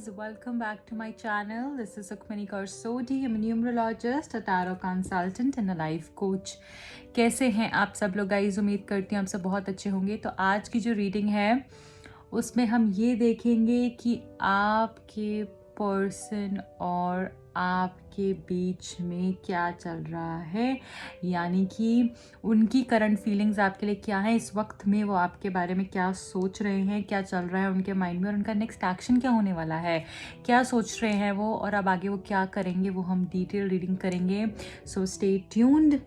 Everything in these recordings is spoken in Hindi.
guys, welcome back to my channel. This is Sukmani Karsodi. I'm a numerologist, a tarot consultant and a life coach. कैसे हैं आप सब लोग गाइज? उम्मीद करती हूँ आप सब बहुत अच्छे होंगे। तो आज की जो रीडिंग है उसमें हम ये देखेंगे कि आपके पर्सन और आपके बीच में क्या चल रहा है, यानी कि उनकी करंट फीलिंग्स आपके लिए क्या है इस वक्त में, वो आपके बारे में क्या सोच रहे हैं, क्या चल रहा है उनके माइंड में और उनका नेक्स्ट एक्शन क्या होने वाला है, क्या सोच रहे हैं वो और अब आगे वो क्या करेंगे, वो हम डिटेल रीडिंग करेंगे। So stay tuned.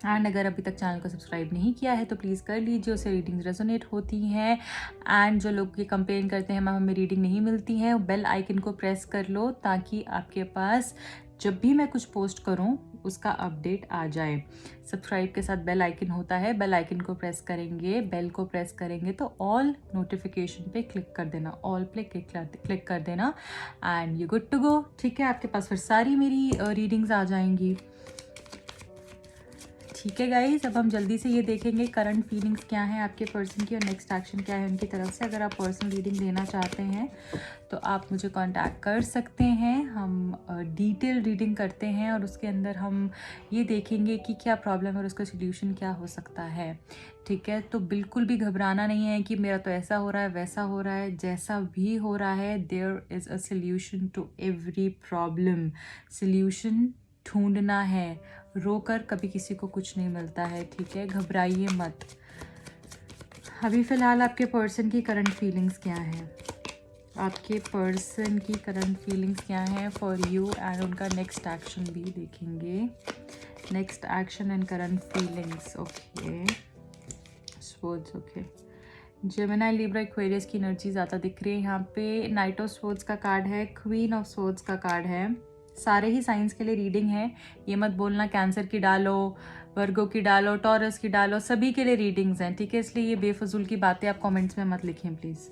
एंड अगर अभी तक चैनल को सब्सक्राइब नहीं किया है तो प्लीज़ कर लीजिए, उससे रीडिंग्स रेजोनेट होती हैं। एंड जो लोग ये कंप्लेन करते हैं मैम हमें रीडिंग नहीं मिलती है, बेल आइकन को प्रेस कर लो ताकि आपके पास जब भी मैं कुछ पोस्ट करूं उसका अपडेट आ जाए। सब्सक्राइब के साथ बेल आइकन होता है, बेल आइकन को प्रेस करेंगे, बेल को प्रेस करेंगे तो ऑल नोटिफिकेशन पे क्लिक कर देना, ऑल पे क्लिक कर देना and you good to go. ठीक है, आपके पास फिर सारी मेरी रीडिंग्स आ जाएंगी। ठीक है गाइज, अब हम जल्दी से ये देखेंगे करंट फीलिंग्स क्या हैं आपके पर्सन की और नेक्स्ट एक्शन क्या है उनकी तरफ से। अगर आप पर्सनल रीडिंग लेना चाहते हैं तो आप मुझे कांटेक्ट कर सकते हैं। हम डिटेल रीडिंग करते हैं और उसके अंदर हम ये देखेंगे कि क्या प्रॉब्लम है और उसका सोल्यूशन क्या हो सकता है। ठीक है, तो बिल्कुल भी घबराना नहीं है कि मेरा तो ऐसा हो रहा है वैसा हो रहा है, जैसा भी हो रहा है there is a solution to every problem. Solution ढूंढना है, रोकर कभी किसी को कुछ नहीं मिलता है। ठीक है, घबराइए मत। अभी फ़िलहाल आपके पर्सन की करंट फीलिंग्स क्या है, आपके पर्सन की करंट फीलिंग्स क्या है फॉर यू एंड उनका नेक्स्ट एक्शन भी देखेंगे। Next action and current feelings. Okay swords. Okay, Gemini Libra Aquarius की एनर्जी ज़्यादा दिख रही है यहाँ पे। नाइट ऑफ स्वर्ड्स का कार्ड है, क्वीन ऑफ स्वर्ड्स का कार्ड है। सारे ही साइंस के लिए रीडिंग है, ये मत बोलना कैंसर की डालो, वर्गो की डालो, टॉरस की डालो, सभी के लिए रीडिंग्स हैं। ठीक है, इसलिए ये बेफजूल की बातें आप कमेंट्स में मत लिखें प्लीज़,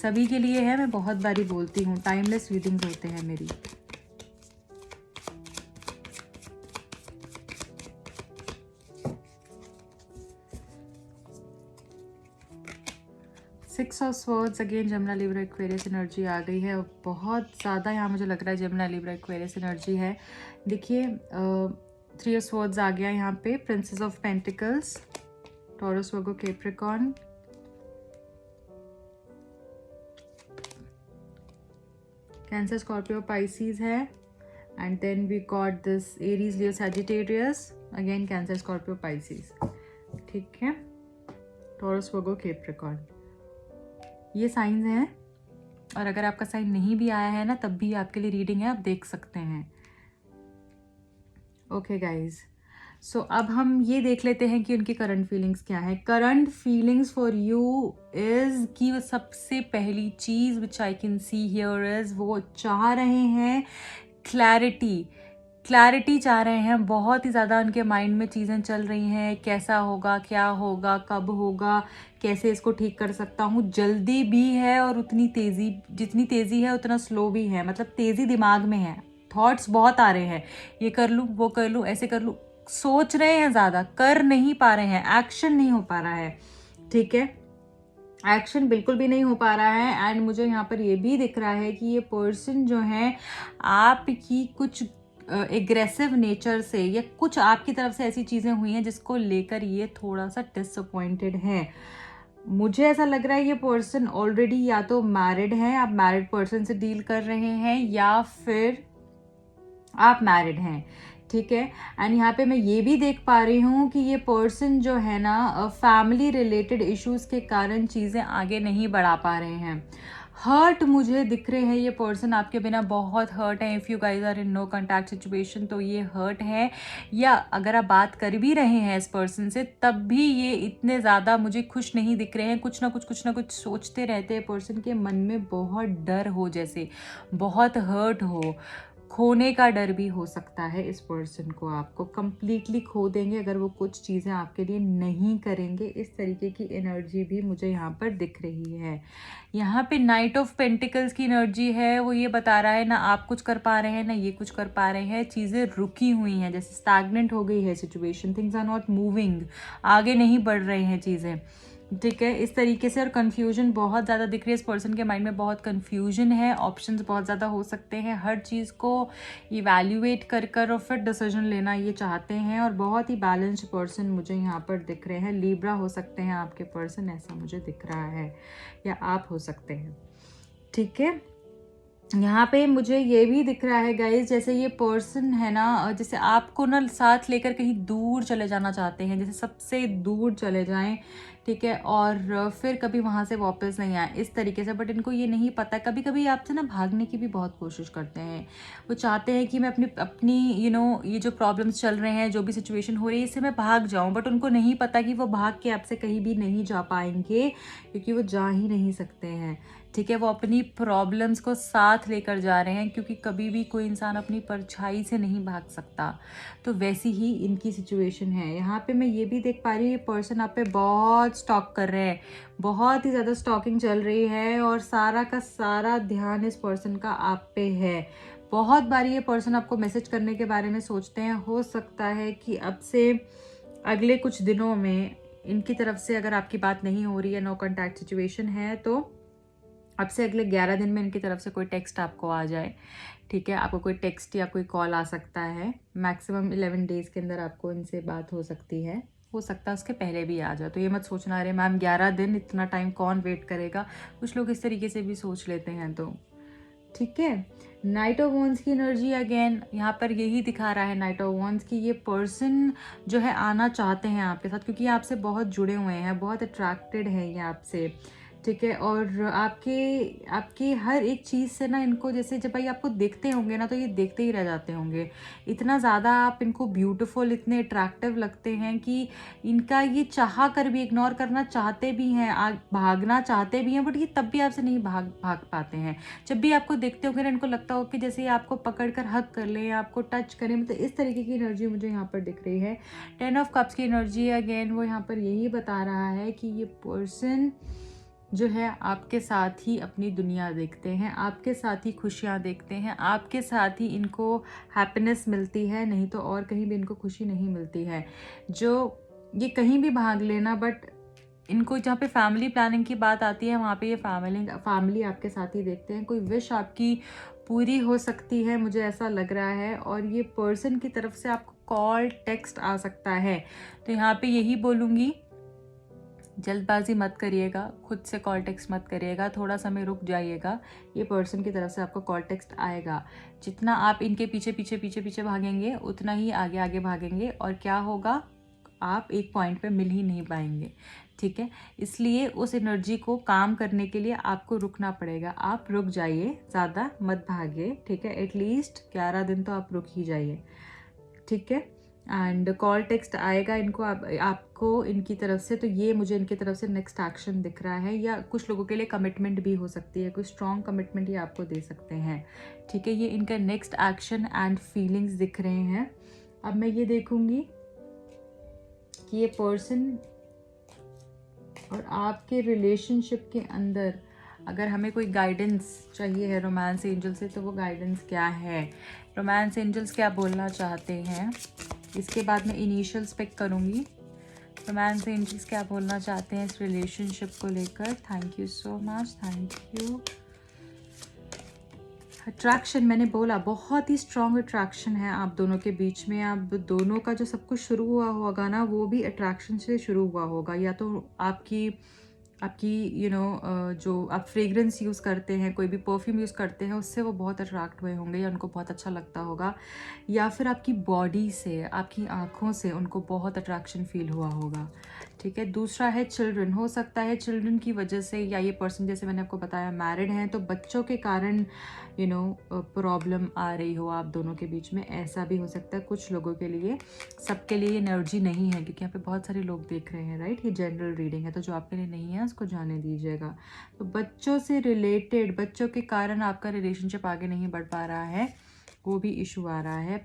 सभी के लिए है। मैं बहुत बारी बोलती हूँ, टाइमलेस रीडिंग्स होते हैं मेरी। Six of swords again, Gemini Libra Aquarius energy आ गई है। बहुत ज़्यादा यहाँ मुझे लग रहा है जेमिनी लिब्रा एक्वेरियस एनर्जी है। देखिए थ्री ऑफ स्वर्ड्स आ गया यहाँ पे, princess of pentacles, Taurus Virgo Capricorn, Cancer Scorpio Pisces है and then we got this Aries Leo Sagittarius, again Cancer Scorpio Pisces. ठीक है, टॉरस वर्गो कैप्रिकॉर्न, ये साइंस हैं। और अगर आपका साइन नहीं भी आया है ना तब भी आपके लिए रीडिंग है, आप देख सकते हैं। ओके गाइज, सो अब हम ये देख लेते हैं कि उनकी करंट फीलिंग्स क्या है। Current feelings for you is कि वो सबसे पहली चीज़ which I can see here is वो चाह रहे हैं क्लैरिटी चाह रहे हैं। बहुत ही ज़्यादा उनके माइंड में चीज़ें चल रही हैं, कैसा होगा, क्या होगा, कब होगा, कैसे इसको ठीक कर सकता हूँ। जल्दी भी है और उतनी तेज़ी, जितनी तेज़ी है उतना स्लो भी है, मतलब तेज़ी दिमाग में है, थॉट्स बहुत आ रहे हैं, ये कर लूँ वो कर लूँ ऐसे कर लूँ, सोच रहे हैं ज़्यादा, कर नहीं पा रहे हैं, एक्शन नहीं हो पा रहा है। ठीक है, एक्शन बिल्कुल भी नहीं हो पा रहा है। एंड मुझे यहाँ पर ये भी दिख रहा है कि ये पर्सन जो है आपकी कुछ एग्रेसिव नेचर से या कुछ आपकी तरफ से ऐसी चीज़ें हुई हैं जिसको लेकर ये थोड़ा सा डिसअपॉइंटेड है। मुझे ऐसा लग रहा है ये पर्सन ऑलरेडी या तो मैरिड है, आप मैरिड पर्सन से डील कर रहे हैं, या फिर आप मैरिड हैं। ठीक है, एंड यहाँ पे मैं ये भी देख पा रही हूँ कि ये पर्सन जो है ना फैमिली रिलेटेड इश्यूज़ के कारण चीज़ें आगे नहीं बढ़ा पा रहे हैं। हर्ट मुझे दिख रहे हैं, ये पर्सन आपके बिना बहुत हर्ट है। If you guys are in no contact situation तो ये हर्ट है, या अगर आप बात कर भी रहे हैं इस पर्सन से तब भी ये इतने ज़्यादा मुझे खुश नहीं दिख रहे हैं। कुछ ना कुछ सोचते रहते हैं, पर्सन के मन में बहुत डर हो, जैसे बहुत हर्ट हो, खोने का डर भी हो सकता है इस पर्सन को। आपको कंप्लीटली खो देंगे अगर वो कुछ चीज़ें आपके लिए नहीं करेंगे, इस तरीके की एनर्जी भी मुझे यहाँ पर दिख रही है। यहाँ पे नाइट ऑफ पेंटिकल्स की एनर्जी है, वो ये बता रहा है ना आप कुछ कर पा रहे हैं ना ये कुछ कर पा रहे हैं, चीज़ें रुकी हुई हैं, जैसे स्टैग्नेंट हो गई है situation, things are not moving, आगे नहीं बढ़ रही हैं चीज़ें। ठीक है, इस तरीके से। और कन्फ्यूजन बहुत ज़्यादा दिख रही है इस पर्सन के माइंड में, बहुत कन्फ्यूजन है, ऑप्शंस बहुत ज़्यादा हो सकते हैं, हर चीज़ को इवैल्यूएट कर कर और फिर डिसीजन लेना ये चाहते हैं। और बहुत ही बैलेंस्ड पर्सन मुझे यहाँ पर दिख रहे हैं। लीब्रा हो सकते हैं आपके पर्सन, ऐसा मुझे दिख रहा है, या आप हो सकते हैं। ठीक है, यहाँ पे मुझे ये भी दिख रहा है गाइज, जैसे ये पर्सन है ना, जैसे आपको ना साथ लेकर कहीं दूर चले जाना चाहते हैं, जैसे सबसे दूर चले जाएं, ठीक है, और फिर कभी वहाँ से वापस नहीं आए, इस तरीके से। बट इनको ये नहीं पता, कभी कभी आपसे ना भागने की भी बहुत कोशिश करते हैं। वो चाहते हैं कि मैं अपनी अपनी ये जो प्रॉब्लम्स चल रहे हैं, जो भी सिचुएशन हो रही है, इससे मैं भाग जाऊँ। बट उनको नहीं पता कि वो भाग के आपसे कहीं भी नहीं जा पाएंगे, क्योंकि वो जा ही नहीं सकते हैं। ठीक है, वो अपनी प्रॉब्लम्स को साथ लेकर जा रहे हैं, क्योंकि कभी भी कोई इंसान अपनी परछाई से नहीं भाग सकता। तो वैसी ही इनकी सिचुएशन है। यहाँ पे मैं ये भी देख पा रही हूँ, ये पर्सन आप पे बहुत स्टॉक कर रहे हैं, बहुत ही ज़्यादा स्टॉकिंग चल रही है, और सारा का सारा ध्यान इस पर्सन का आप पे है। बहुत बारी ये पर्सन आपको मैसेज करने के बारे में सोचते हैं। हो सकता है कि अब से अगले कुछ दिनों में इनकी तरफ से अगर आपकी बात नहीं हो रही है, नो कॉन्टैक्ट सिचुएशन है, तो अब से अगले 11 दिन में इनकी तरफ से कोई टेक्स्ट आपको आ जाए। ठीक है, आपको कोई टेक्स्ट या कोई कॉल आ सकता है। मैक्सिमम 11 डेज़ के अंदर आपको इनसे बात हो सकती है। हो सकता है उसके पहले भी आ जाए। तो ये मत सोचना अरे मैम 11 दिन, इतना टाइम कौन वेट करेगा। कुछ लोग इस तरीके से भी सोच लेते हैं। तो ठीक है, नाइट ऑफ वॉन्ड्स की एनर्जी अगेन यहाँ पर यही दिखा रहा है। नाइट ऑफ वॉन्ड्स की ये पर्सन जो है आना चाहते हैं आपके साथ, क्योंकि ये आपसे बहुत जुड़े हुए हैं, बहुत अट्रैक्टेड है ये आपसे। ठीक है, और आपके हर एक चीज़ से ना इनको, जैसे जब भाई आपको देखते होंगे ना, तो ये देखते ही रह जाते होंगे। इतना ज़्यादा आप इनको ब्यूटीफुल, इतने अट्रैक्टिव लगते हैं कि इनका ये चाह कर भी, इग्नोर करना चाहते भी हैं, भागना चाहते भी हैं, बट ये तब भी आपसे नहीं भाग पाते हैं। जब भी आपको देखते होंगे ना, इनको लगता हो कि जैसे ये आपको पकड़ कर हग कर लें, आपको टच करें, मतलब इस तरीके की एनर्जी मुझे यहाँ पर दिख रही है। 10 ऑफ कप्स की एनर्जी अगेन वो यहाँ पर यही बता रहा है कि ये पर्सन जो है आपके साथ ही अपनी दुनिया देखते हैं, आपके साथ ही खुशियाँ देखते हैं, आपके साथ ही इनको हैप्पीनेस मिलती है, नहीं तो और कहीं भी इनको खुशी नहीं मिलती है। जो ये कहीं भी भाग लेना, बट इनको जहाँ पे फैमिली प्लानिंग की बात आती है, वहाँ पे ये फैमिली आपके साथ ही देखते हैं। कोई विश आपकी पूरी हो सकती है, मुझे ऐसा लग रहा है। और ये पर्सन की तरफ से आपको कॉल टेक्स्ट आ सकता है। तो यहाँ पे यही बोलूँगी, जल्दबाजी मत करिएगा, खुद से कॉल टेक्स्ट मत करिएगा, थोड़ा समय रुक जाइएगा। ये पर्सन की तरफ से आपको कॉल टेक्स्ट आएगा। जितना आप इनके पीछे पीछे पीछे पीछे भागेंगे, उतना ही आगे आगे भागेंगे, और क्या होगा, आप एक पॉइंट पे मिल ही नहीं पाएंगे। ठीक है, इसलिए उस एनर्जी को काम करने के लिए आपको रुकना पड़ेगा। आप रुक जाइए, ज़्यादा मत भागिए। ठीक है, एटलीस्ट 11 दिन तो आप रुक ही जाइए। ठीक है, एंड कॉल टेक्स्ट आएगा इनको आपको इनकी तरफ से। तो ये मुझे इनकी तरफ से नेक्स्ट एक्शन दिख रहा है, या कुछ लोगों के लिए कमिटमेंट भी हो सकती है, कोई स्ट्रॉन्ग कमिटमेंट ये आपको दे सकते हैं। ठीक है, ये इनका नेक्स्ट एक्शन एंड फीलिंग्स दिख रहे हैं। अब मैं ये देखूंगी कि ये पर्सन और आपके रिलेशनशिप के अंदर अगर हमें कोई गाइडेंस चाहिए है रोमांस एंजल से, तो वो गाइडेंस क्या है, रोमांस एंजल्स क्या बोलना चाहते हैं। इसके बाद मैं इनिशियल्स पिक करूँगी। रोमांस एंजल्स क्या बोलना चाहते हैं इस रिलेशनशिप को लेकर। Thank you so much, thank you. Attraction, मैंने बोला बहुत ही स्ट्रॉन्ग अट्रैक्शन है आप दोनों के बीच में। आप दोनों का जो सब कुछ शुरू हुआ होगा ना, वो भी अट्रैक्शन से शुरू हुआ होगा। या तो आपकी जो आप फ्रेग्रेंस यूज़ करते हैं, कोई भी परफ्यूम यूज़ करते हैं, उससे वो बहुत अट्रैक्ट हुए होंगे, या उनको बहुत अच्छा लगता होगा। या फिर आपकी बॉडी से, आपकी आँखों से उनको बहुत अट्रैक्शन फील हुआ होगा। ठीक है, दूसरा है चिल्ड्रन। हो सकता है चिल्ड्रन की वजह से, या ये पर्सन जैसे मैंने आपको बताया मैरिड हैं, तो बच्चों के कारण प्रॉब्लम आ रही हो आप दोनों के बीच में, ऐसा भी हो सकता है कुछ लोगों के लिए। सबके लिए एनर्जी नहीं है, क्योंकि यहाँ पे बहुत सारे लोग देख रहे हैं, राइट। ये जनरल रीडिंग है, तो जो आपके लिए नहीं है उसको जाने दीजिएगा। तो बच्चों से रिलेटेड, बच्चों के कारण आपका रिलेशनशिप आगे नहीं बढ़ पा रहा है, वो भी इशू आ रहा है।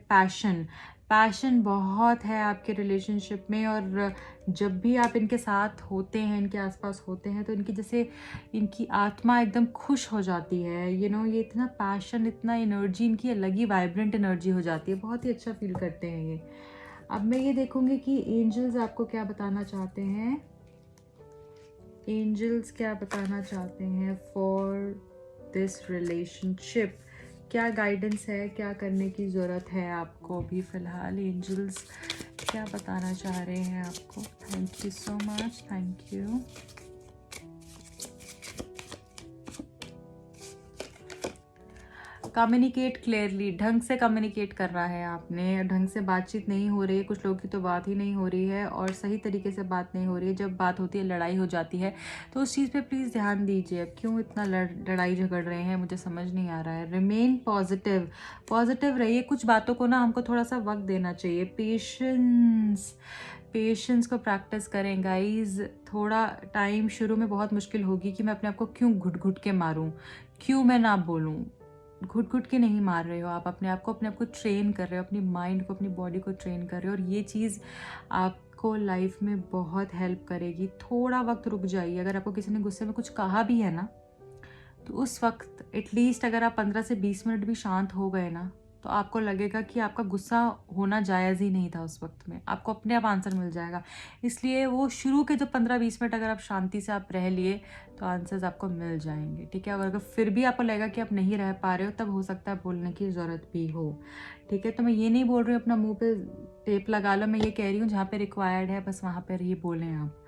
पैशन बहुत है आपके रिलेशनशिप में, और जब भी आप इनके साथ होते हैं, इनके आसपास होते हैं, तो इनकी आत्मा एकदम खुश हो जाती है। ये इतना पैशन, इतना एनर्जी, इनकी अलग ही वाइब्रेंट एनर्जी हो जाती है, बहुत ही अच्छा फील करते हैं ये। अब मैं ये देखूंगी कि एंजल्स आपको क्या बताना चाहते हैं एंजल्स क्या बताना चाहते हैं फॉर दिस रिलेशनशिप? क्या गाइडेंस है, क्या करने की ज़रूरत है आपको अभी फ़िलहाल? एंजल्स क्या बताना चाह रहे हैं आपको? Thank you so much, thank you. Communicate clearly, ढंग से कम्युनिकेट कर रहा है आपने, ढंग से बातचीत नहीं हो रही है, कुछ लोगों की तो बात ही नहीं हो रही है और सही तरीके से बात नहीं हो रही है। जब बात होती है लड़ाई हो जाती है, तो उस चीज़ पे प्लीज़ ध्यान दीजिए। अब क्यों इतना लड़ाई झगड़ रहे हैं, मुझे समझ नहीं आ रहा है। रिमेन पॉजिटिव, पॉजिटिव रहिए। कुछ बातों को ना हमको थोड़ा सा वक्त देना चाहिए। पेशेंस को प्रैक्टिस करें गाइज। थोड़ा टाइम शुरू में बहुत मुश्किल होगी कि मैं अपने आप को क्यों घुट घुट के मारूं, क्यों मैं ना बोलूं। घुट घुट के नहीं मार रहे हो आप, अपने आप को ट्रेन कर रहे हो, अपनी माइंड को, अपनी बॉडी को ट्रेन कर रहे हो और ये चीज़ आपको लाइफ में बहुत हेल्प करेगी। थोड़ा वक्त रुक जाइए। अगर आपको किसी ने गुस्से में कुछ कहा भी है ना, तो उस वक्त एटलीस्ट अगर आप 15 से 20 मिनट भी शांत हो गए ना, तो आपको लगेगा कि आपका गुस्सा होना जायज़ ही नहीं था उस वक्त में। आपको अपने आप आंसर मिल जाएगा। इसलिए वो शुरू के जो 15-20 मिनट अगर आप शांति से आप रह लिए, तो आंसर्स आपको मिल जाएंगे, ठीक है। और अगर फिर भी आपको लगेगा कि आप नहीं रह पा रहे हो, तब हो सकता है बोलने की ज़रूरत भी हो, ठीक है। तो मैं ये नहीं बोल रही हूँ अपना मुँह पे टेप लगा लो, मैं ये कह रही हूँ जहाँ पे रिक्वायर्ड है बस वहाँ पर ही बोलें आप।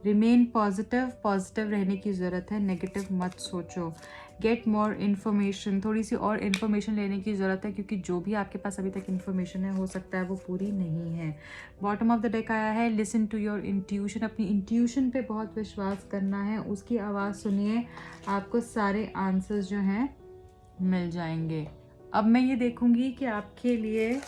रिमेन पॉजिटिव, पॉजिटिव रहने की ज़रूरत है, नेगेटिव मत सोचो। गेट मोर इन्फॉर्मेशन, थोड़ी सी और इन्फॉर्मेशन लेने की ज़रूरत है, क्योंकि जो भी आपके पास अभी तक इन्फॉर्मेशन है हो सकता है वो पूरी नहीं है। बॉटम ऑफ द डेक आया है लिसन टू योर इंट्यूशन। अपनी इंट्यूशन पे बहुत विश्वास करना है, उसकी आवाज़ सुनिए, आपको सारे आंसर्स जो हैं मिल जाएंगे। अब मैं ये देखूंगी कि आपके लिए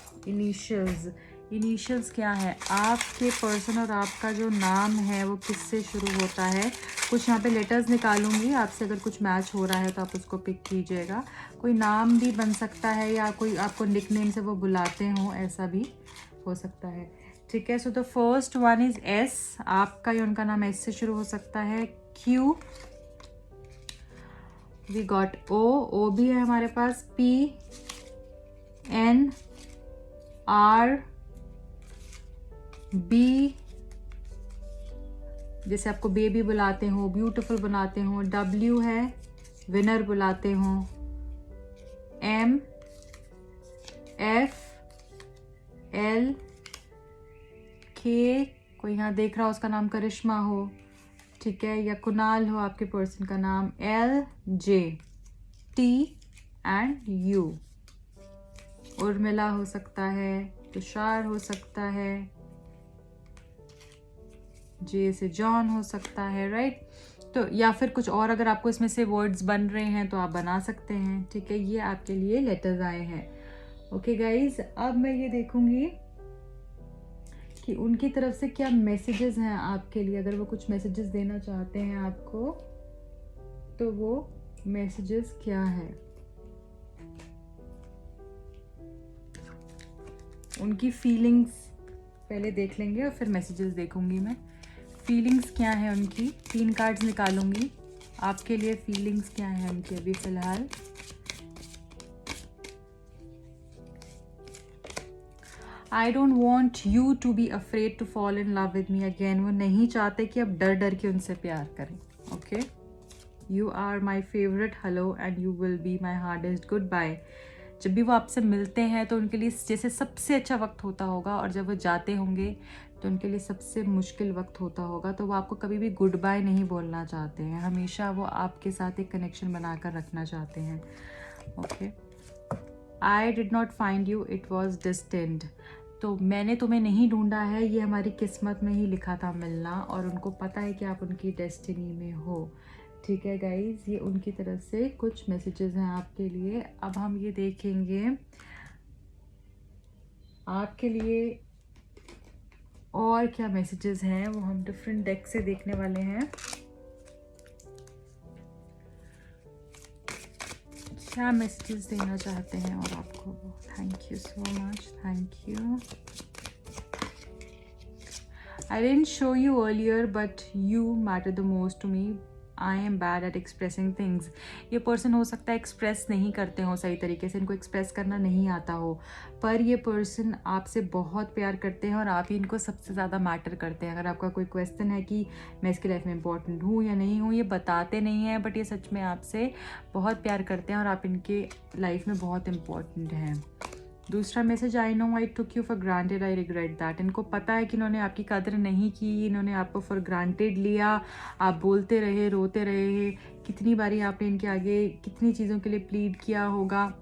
इनिशियल्स क्या है। आपके पर्सन और आपका जो नाम है वो किससे शुरू होता है? कुछ यहाँ पे लेटर्स निकालूंगी आपसे, अगर कुछ मैच हो रहा है तो आप उसको पिक कीजिएगा। कोई नाम भी बन सकता है या कोई आपको निकनेम से वो बुलाते हो, ऐसा भी हो सकता है, ठीक है। So the first one is S. आपका या उनका नाम एस से शुरू हो सकता है। क्यू, वी गॉट ओ भी है हमारे पास। पी, एन, आर, बी, जैसे आपको बेबी बुलाते हो, ब्यूटीफुल बुलाते हो। डब्ल्यू है, विनर बुलाते हो। एम, एफ, एल, के, कोई यहाँ देख रहा हो उसका नाम करिश्मा हो, ठीक है, या कुणाल हो आपके पर्सन का नाम। L, J, T and you. Urmila हो सकता है, तुषार हो सकता है, जे से जॉन हो सकता है, राइट। तो या फिर कुछ और अगर आपको इसमें से वर्ड्स बन रहे हैं तो आप बना सकते हैं, ठीक है। ये आपके लिए लेटर्स आए हैं, ओके गाइज। अब मैं ये देखूंगी कि उनकी तरफ से क्या मैसेजेस हैं आपके लिए। अगर वो कुछ मैसेजेस देना चाहते हैं आपको, तो वो मैसेजेस क्या है? उनकी फीलिंग्स पहले देख लेंगे और फिर मैसेजेस देखूंगी मैं। फीलिंग्स क्या है उनकी? 3 कार्ड्स निकालूंगी आपके लिए। फीलिंग्स क्या है उनकी अभी फिलहाल? I don't want you to be afraid to fall in love with me again. वो नहीं चाहते कि आप डर डर के उनसे प्यार करें, okay. You are my favourite, hello and you will be my hardest goodbye. जब भी वो आपसे मिलते हैं तो उनके लिए जैसे सबसे अच्छा वक्त होता होगा, और जब वो जाते होंगे तो उनके लिए सबसे मुश्किल वक्त होता होगा। तो वो आपको कभी भी गुड बाय नहीं बोलना चाहते हैं, हमेशा वो आपके साथ एक कनेक्शन बनाकर रखना चाहते हैं, okay. I did not find you, it was distend. तो मैंने तुम्हें नहीं ढूंढा है, ये हमारी किस्मत में ही लिखा था मिलना, और उनको पता है कि आप उनकी डेस्टिनी में हो, ठीक है गाइज। ये उनकी तरफ से कुछ मैसेजेस हैं आपके लिए। अब हम ये देखेंगे आपके लिए और क्या मैसेजेस हैं, वो हम डिफरेंट डेक से देखने वाले हैं। क्या मैसेजेस देना चाहते हैं और आपको वो। Thank you so much, thank you. I didn't show you earlier, but you matter the most to me. I am bad at expressing things. ये पर्सन हो सकता है एक्सप्रेस नहीं करते हो सही तरीके से, इनको एक्सप्रेस करना नहीं आता हो, पर ये पर्सन आपसे बहुत प्यार करते हैं और आप ही इनको सबसे ज़्यादा मैटर करते हैं। अगर आपका कोई क्वेश्चन है कि मैं इसकी लाइफ में इंपॉर्टेंट हूँ या नहीं हूँ, ये बताते नहीं हैं, बट ये सच में आपसे बहुत प्यार करते हैं और आप इनके लाइफ में बहुत इम्पॉर्टेंट हैं। दूसरा message, I know I took you for granted, I regret that. इनको पता है कि इन्होंने आपकी कदर नहीं की, इन्होंने आपको फॉर ग्रांटेड लिया, आप बोलते रहे, रोते रहे, कितनी बारी आपने इनके आगे कितनी चीज़ों के लिए प्लीड किया होगा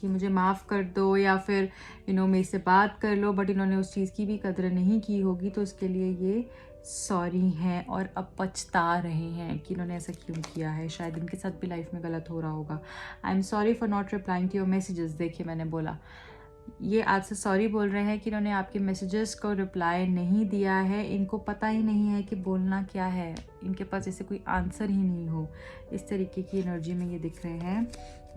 कि मुझे माफ़ कर दो या फिर मेरे से बात कर लो, बट इन्होंने उस चीज़ की भी कदर नहीं की होगी, तो उसके लिए ये सॉरी हैं और अब पछता रहे हैं कि इन्होंने ऐसा क्यों किया है। शायद इनके साथ भी लाइफ में गलत हो रहा होगा। I am sorry for not replying to your messages. देखिए मैंने बोला, ये आपसे सॉरी बोल रहे हैं कि इन्होंने आपके मैसेजेस को रिप्लाई नहीं दिया है। इनको पता ही नहीं है कि बोलना क्या है, इनके पास जैसे कोई आंसर ही नहीं हो, इस तरीके की एनर्जी में ये दिख रहे हैं।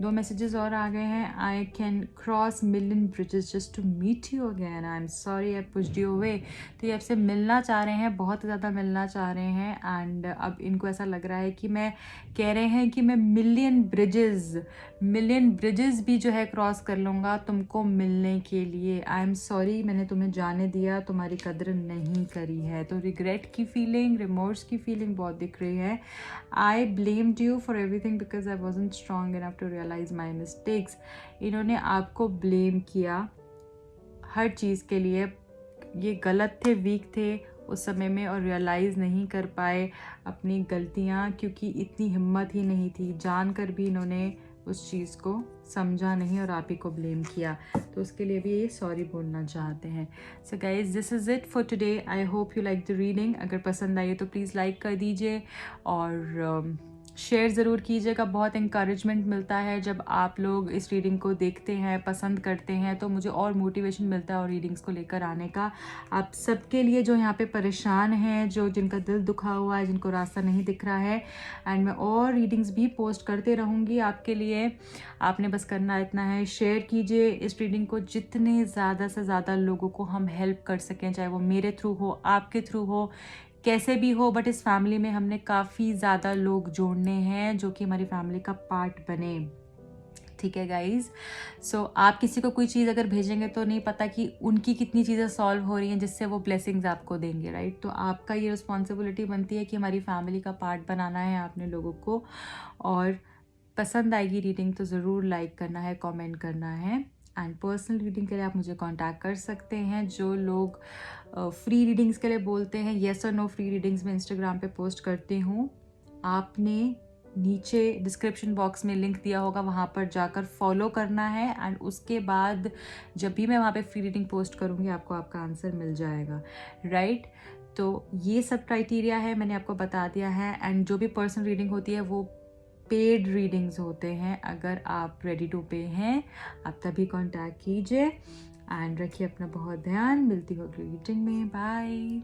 2 मैसेजेस और आ गए हैं। I can cross million bridges just to meet you again, I am sorry I pushed you away. तो ये आपसे मिलना चाह रहे हैं, बहुत ज़्यादा मिलना चाह रहे हैं, एंड अब इनको ऐसा लग रहा है कि मैं कह रहे हैं कि मैं मिलियन ब्रिजेस भी जो है क्रॉस कर लूँगा तुमको मिलने के लिए। आई एम सॉरी, मैंने तुम्हें जाने दिया, तुम्हारी कदर नहीं करी है। तो रिग्रेट की फीलिंग, रिमोर्स की फीलिंग बहुत दिख रही है। I blamed you for everything because I wasn't strong enough to realise my mistakes. इन्होंने आपको ब्लेम किया हर चीज़ के लिए, ये गलत थे, वीक थे उस समय में और रियलाइज़ नहीं कर पाए अपनी गलतियाँ, क्योंकि इतनी हिम्मत ही नहीं थी, जानकर भी इन्होंने उस चीज़ को समझा नहीं और आप ही को ब्लेम किया, तो उसके लिए भी ये सॉरी बोलना चाहते हैं। So guys, this is it for today. I hope you like the reading. अगर पसंद आई तो प्लीज़ लाइक कर दीजिए और शेयर ज़रूर कीजिएगा। बहुत इंकरेजमेंट मिलता है जब आप लोग इस रीडिंग को देखते हैं, पसंद करते हैं, तो मुझे और मोटिवेशन मिलता है और रीडिंग्स को लेकर आने का। आप सबके लिए जो यहाँ पे परेशान हैं, जो जिनका दिल दुखा हुआ है, जिनको रास्ता नहीं दिख रहा है, एंड मैं और रीडिंग्स भी पोस्ट करते रहूँगी आपके लिए। आपने बस करना इतना है, शेयर कीजिए इस रीडिंग को, जितने ज़्यादा से ज़्यादा लोगों को हम हेल्प कर सकें, चाहे वो मेरे थ्रू हो, आपके थ्रू हो, कैसे भी हो, बट इस फैमिली में हमने काफ़ी ज़्यादा लोग जोड़ने हैं जो कि हमारी फैमिली का पार्ट बने। ठीक है गाइज, सो आप किसी को कोई चीज़ अगर भेजेंगे तो नहीं पता कि उनकी कितनी चीज़ें सॉल्व हो रही हैं जिससे वो ब्लेसिंग्स आपको देंगे, राइट। तो आपका ये रिस्पॉन्सिबिलिटी बनती है कि हमारी फैमिली का पार्ट बनाना है आपने लोगों को। और पसंद आएगी रीडिंग तो ज़रूर लाइक करना है, कमेंट करना है, एंड पर्सनल रीडिंग के लिए आप मुझे कांटेक्ट कर सकते हैं। जो लोग फ्री रीडिंग्स के लिए बोलते हैं, येस और नो फ्री रीडिंग्स मैं इंस्टाग्राम पे पोस्ट करती हूँ, आपने नीचे डिस्क्रिप्शन बॉक्स में लिंक दिया होगा, वहाँ पर जाकर फॉलो करना है, एंड उसके बाद जब भी मैं वहाँ पे फ्री रीडिंग पोस्ट करूँगी आपको आपका आंसर मिल जाएगा, राइट। तो ये सब क्राइटेरिया है, मैंने आपको बता दिया है, एंड जो भी पर्सनल रीडिंग होती है वो पेड रीडिंग्स होते हैं। अगर आप रेडी टू पे हैं आप तभी कांटेक्ट कीजिए, एंड रखिए अपना बहुत ध्यान। मिलती हो अगली रीडिंग में, बाय।